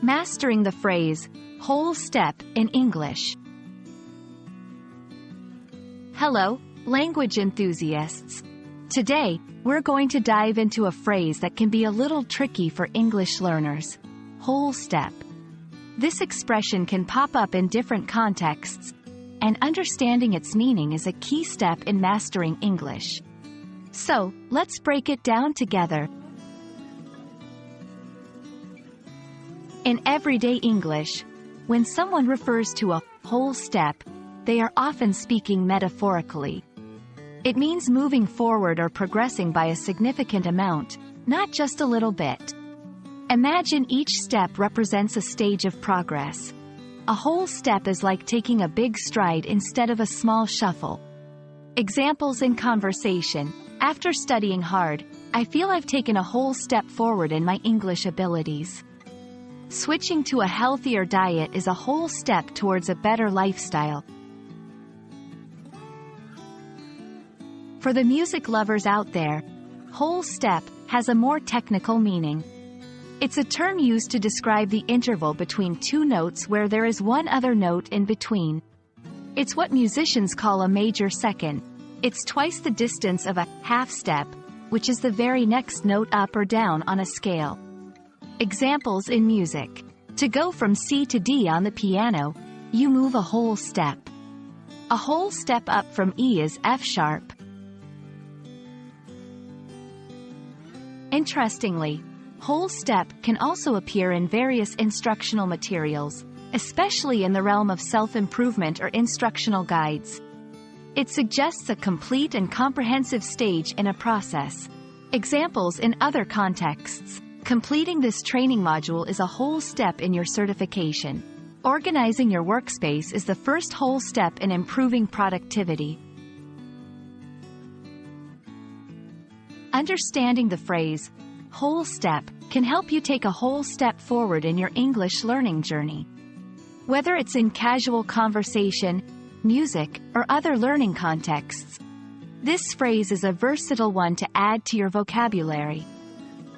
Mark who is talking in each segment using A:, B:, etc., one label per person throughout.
A: Mastering the phrase, whole step, in English. Hello, language enthusiasts. Today, we're going to dive into a phrase that can be a little tricky for English learners. Whole step. This expression can pop up in different contexts, and understanding its meaning is a key step in mastering English. So, let's break it down together. In everyday English, when someone refers to a whole step, they are often speaking metaphorically. It means moving forward or progressing by a significant amount, not just a little bit. Imagine each step represents a stage of progress. A whole step is like taking a big stride instead of a small shuffle. Examples in conversation. After studying hard, I feel I've taken a whole step forward in my English abilities. Switching to a healthier diet is a whole step towards a better lifestyle. For the music lovers out there, whole step has a more technical meaning. It's a term used to describe the interval between two notes where there is one other note in between. It's what musicians call a major second. It's twice the distance of a half step, which is the very next note up or down on a scale. Examples in music. To go from C to D on the piano, you move a whole step. A whole step up from E is F sharp. Interestingly, whole step can also appear in various instructional materials, especially in the realm of self-improvement or instructional guides. It suggests a complete and comprehensive stage in a process. Examples in other contexts. Completing this training module is a whole step in your certification. Organizing your workspace is the first whole step in improving productivity. Understanding the phrase, whole step, can help you take a whole step forward in your English learning journey. Whether it's in casual conversation, music, or other learning contexts, this phrase is a versatile one to add to your vocabulary.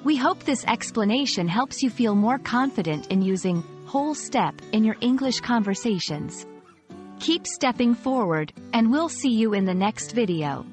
A: We hope this explanation helps you feel more confident in using whole step in your English conversations. Keep stepping forward, and we'll see you in the next video.